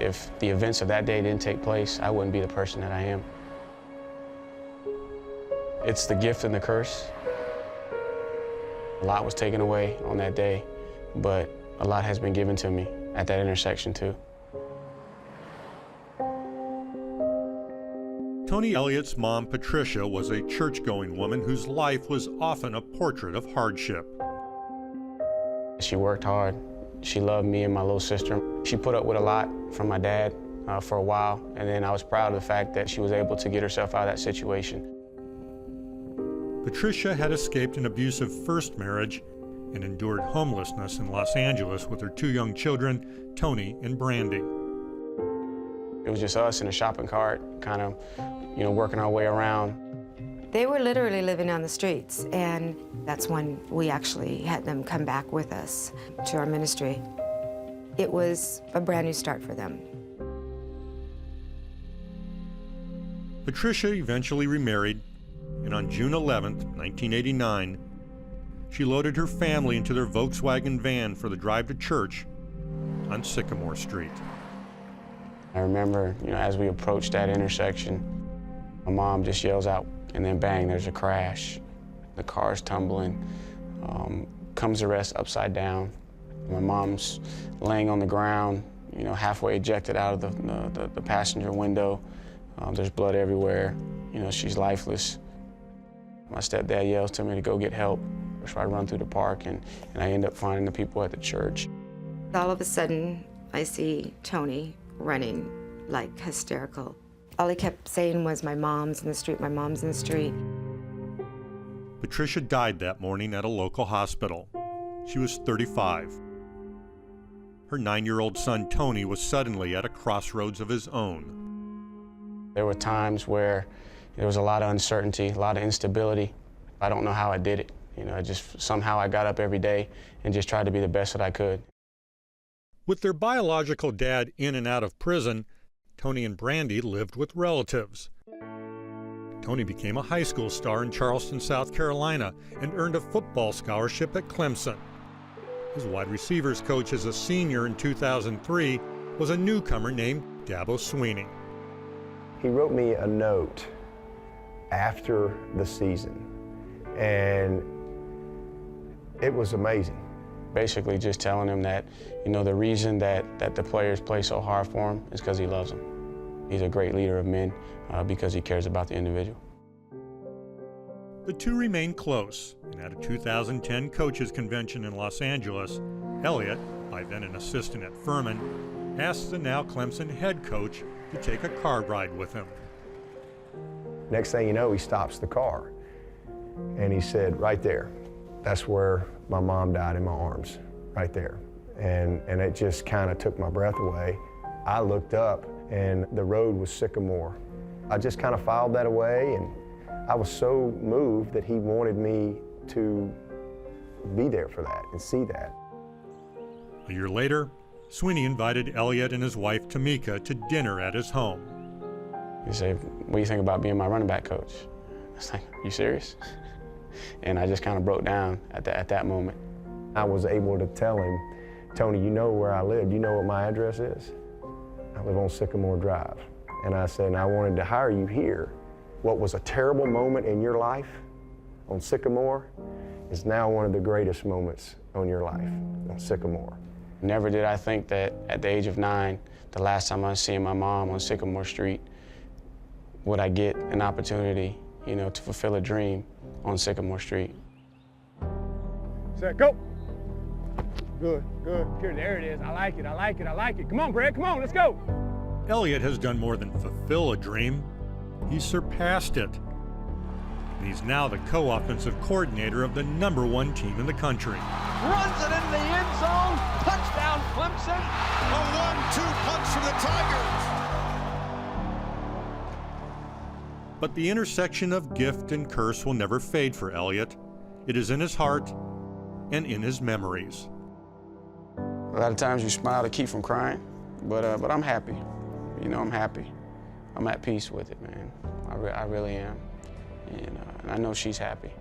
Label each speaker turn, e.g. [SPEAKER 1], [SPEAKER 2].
[SPEAKER 1] If the events of that day didn't take place, I wouldn't be the person that I am. It's the gift and the curse. A lot was taken away on that day, but a lot has been given to me at that intersection too.
[SPEAKER 2] Tony Elliott's mom, Patricia, was a church-going woman whose life was often a portrait of hardship.
[SPEAKER 1] She worked hard. She loved me and my little sister. She put up with a lot from my dad for a while, and then I was proud of the fact that she was able to get herself out of that situation.
[SPEAKER 2] Patricia had escaped an abusive first marriage and endured homelessness in Los Angeles with her 2 young children, Tony and Brandy.
[SPEAKER 1] It was just us in a shopping cart, kind of, working our way around.
[SPEAKER 3] They were literally living on the streets, and that's when we actually had them come back with us to our ministry. It was a brand new start for them.
[SPEAKER 2] Patricia eventually remarried, and on June 11, 1989, she loaded her family into their Volkswagen van for the drive to church on Sycamore Street.
[SPEAKER 1] I remember, as we approached that intersection, my mom just yells out, and then bang, there's a crash. The car's tumbling, comes to rest upside down. My mom's laying on the ground, halfway ejected out of the passenger window. There's blood everywhere. She's lifeless. My stepdad yells to me to go get help. So I run through the park, and I end up finding the people at the church.
[SPEAKER 3] All of a sudden, I see Tony running like hysterical. All he kept saying was, "My mom's in the street, my mom's in the street."
[SPEAKER 2] Patricia died that morning at a local hospital. She was 35. Her 9-year-old son, Tony, was suddenly at a crossroads of his own.
[SPEAKER 1] There were times where there was a lot of uncertainty, a lot of instability. I don't know how I did it. Just somehow I got up every day and just tried to be the best that I could.
[SPEAKER 2] With their biological dad in and out of prison, Tony and Brandy lived with relatives. Tony became a high school star in Charleston, South Carolina, and earned a football scholarship at Clemson. His wide receivers coach as a senior in 2003 was a newcomer named Dabo Sweeney.
[SPEAKER 4] He wrote me a note after the season, and it was amazing.
[SPEAKER 1] Basically just telling him that, the reason that the players play so hard for him is because he loves them. He's a great leader of men because he cares about the individual.
[SPEAKER 2] The two remained close, and at a 2010 coaches convention in Los Angeles, Elliott, by then an assistant at Furman, asked the now Clemson head coach to take a car ride with him.
[SPEAKER 4] Next thing you know, he stops the car, and he said, "Right there, that's where my mom died, in my arms, right there." And it just kind of took my breath away. I looked up, and the road was Sycamore. I just kind of filed that away, and I was so moved that he wanted me to be there for that and see that.
[SPEAKER 2] A year later, Sweeney invited Elliott and his wife Tamika to dinner at his home.
[SPEAKER 1] He said, "What do you think about being my running back coach?" I was like, "You serious?" And I just kind of broke down at that moment.
[SPEAKER 4] I was able to tell him, "Tony, you know where I live. You know what my address is? I live on Sycamore Drive." And I said, "I wanted to hire you here. What was a terrible moment in your life on Sycamore is now one of the greatest moments on your life on Sycamore."
[SPEAKER 1] Never did I think that at the age of 9, the last time I was seeing my mom on Sycamore Street, would I get an opportunity, to fulfill a dream on Sycamore Street.
[SPEAKER 5] Set, go. Good, good. Here, there it is. I like it, I like it, I like it. Come on, Brad, come on, let's go.
[SPEAKER 2] Elliott has done more than fulfill a dream. He's surpassed it. And he's now the co-offensive coordinator of the #1 team in the country.
[SPEAKER 6] Runs it into the end zone. Touchdown, Clemson.
[SPEAKER 7] A 1-2 punch from the Tigers.
[SPEAKER 2] But the intersection of gift and curse will never fade for Elliott. It is in his heart and in his memories.
[SPEAKER 1] A lot of times you smile to keep from crying, but I'm happy. I'm happy. I'm at peace with it, man. I really am. And I know she's happy.